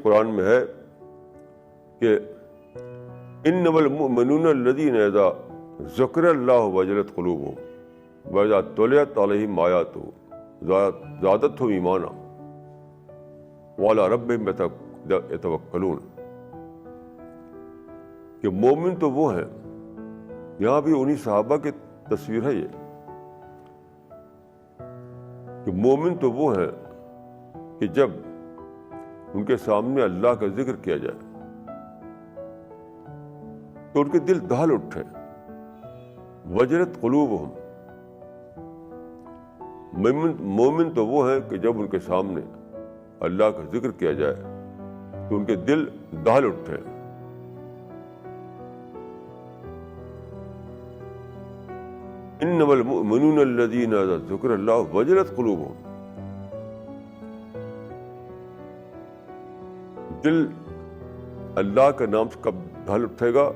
قرآن میں ہے کہ انما المؤمنون الذین اذا ذکر اللہ وجلت قلوبهم واذا تلیت علیہم آیاتہ زادتہم ایمانا وعلی ربہم یتوکلون، کہ مومن تو وہ ہیں، یہاں بھی انہی صحابہ کی تصویر ہے یہ، کہ مومن تو وہ ہیں کہ جب ان کے سامنے اللہ کا ذکر کیا جائے تو ان کے دل دہل اٹھے، وجلت قلوبہم۔ مومن تو وہ ہیں کہ جب ان کے سامنے اللہ کا ذکر کیا جائے تو ان کے دل دہل اٹھے۔ انما المؤمنون الذین اذا ذکر اللہ وجلت قلوبہم، دل اللہ کے نام سے کب دہل اٹھے گا؟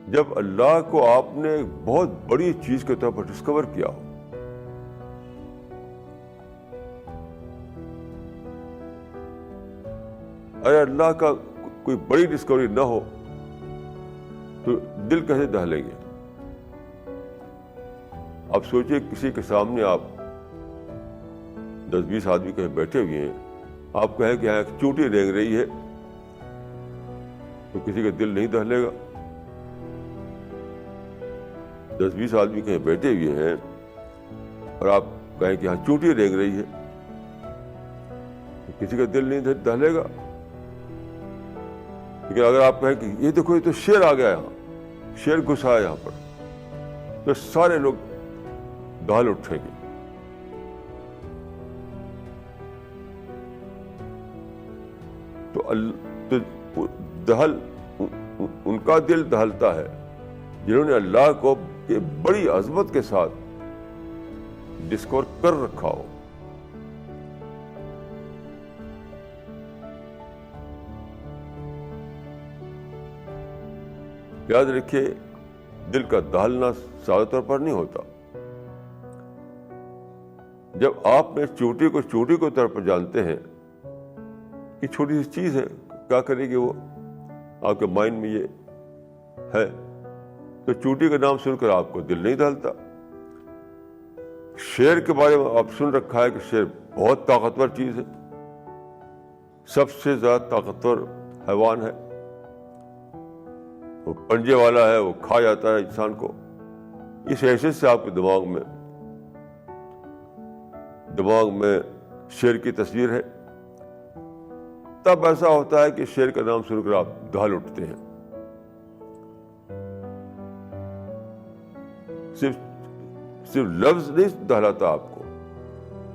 جب اللہ کو آپ نے ایک بہت بڑی چیز کے طور پر ڈسکور کیا ہو۔ اگر اللہ کا کوئی بڑی ڈسکوری نہ ہو تو دل کیسے دہلیں گے؟ آپ سوچئے کسی کے سامنے آپ 10-20 آدمی کہیں بیٹھے ہوئے ہیں، آپ کہیں کہ یہاں ایک چونٹی رینگ رہی ہے، تو کسی کا دل نہیں دہلے گا؟ 10-20 آدمی کہیں بیٹھے ہوئے ہیں اور آپ کہیں کہ یہاں چونٹی رینگ رہی ہے، تو کسی کا دل نہیں دہلے گا؟ لیکن اگر آپ کہیں کہ یہ دیکھو یہ تو شیر آ گیا، یہاں شیر گھسا ہے یہاں پر، تو سارے لوگ دہل اٹھیں گے۔ تو دہل ان کا دل دہلتا ہے جنہوں نے اللہ کو بڑی عظمت کے ساتھ ڈسکور کر رکھا ہو۔ یاد رکھیے، دل کا دہلنا سادہ طور پر نہیں ہوتا۔ جب آپ نے چوٹی کو چوٹی کے طور پر جانتے ہیں کہ چھوٹی سی چیز ہے، کیا کرے گی وہ، آپ کے مائنڈ میں یہ ہے، تو چوٹی کا نام سن کر آپ کو دل نہیں دہلتا۔ شیر کے بارے میں آپ سن رکھا ہے کہ شیر بہت طاقتور چیز ہے، سب سے زیادہ طاقتور حیوان ہے، وہ پنجے والا ہے، وہ کھا جاتا ہے انسان کو۔ اس حیثیت سے آپ کے دماغ میں شیر کی تصویر ہے، تب ایسا ہوتا ہے کہ شیر کا نام سن کر آپ دہل اٹھتے ہیں۔ صرف لفظ نہیں دہلاتا آپ کو،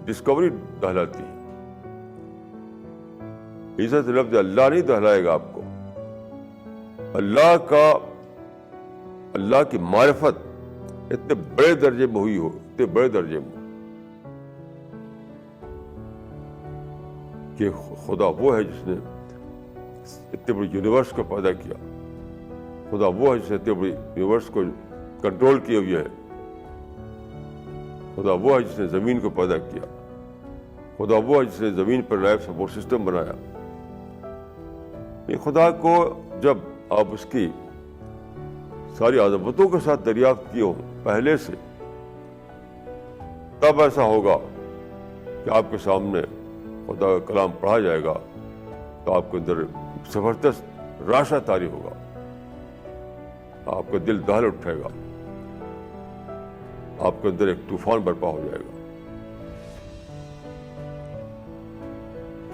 ڈسکوری دہلاتی ہے۔ عزت لفظ اللہ نہیں دہلائے گا آپ کو، اللہ کی معرفت اتنے بڑے درجے میں ہوئی ہو، اتنے بڑے درجے میں کہ خدا وہ ہے جس نے اتنے بڑے یونیورس کو پیدا کیا، خدا وہ ہے جس نے اتنے بڑے یونیورس کو کنٹرول کیے ہوئے ہے، خدا وہ ہے جس نے زمین کو پیدا کیا، خدا وہ ہے جس نے زمین پر لائف سپورٹ سسٹم بنایا۔ یہ خدا کو جب آپ اس کی ساری عظمتوں کے ساتھ دریافت کیے ہوں پہلے سے، تب ایسا ہوگا کہ آپ کے سامنے خدا کا کلام پڑھا جائے گا تو آپ کے اندر زبردست راشا طاری ہوگا، آپ کا دل دہل اٹھے گا، آپ کے اندر ایک طوفان برپا ہو جائے گا۔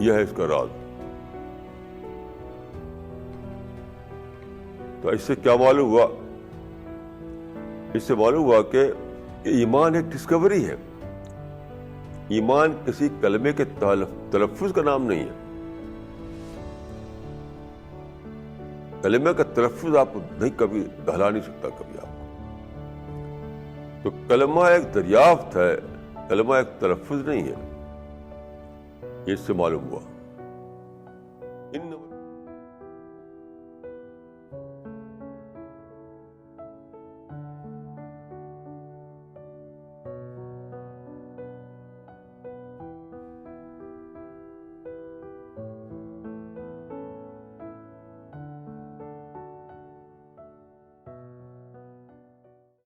یہ ہے اس کا راز۔ تو اس سے کیا معلوم ہوا؟ اس سے معلوم ہوا کہ ایمان ایک ڈسکوری ہے۔ ایمان کسی کلمے کے تلفظ کا نام نہیں ہے۔ کلمے کا تلفظ آپ کو نہیں کبھی دہلا نہیں سکتا کبھی آپ کو۔ تو کلمہ ایک دریافت ہے، کلمہ ایک تلفظ نہیں ہے۔ یہ اس سے معلوم ہوا۔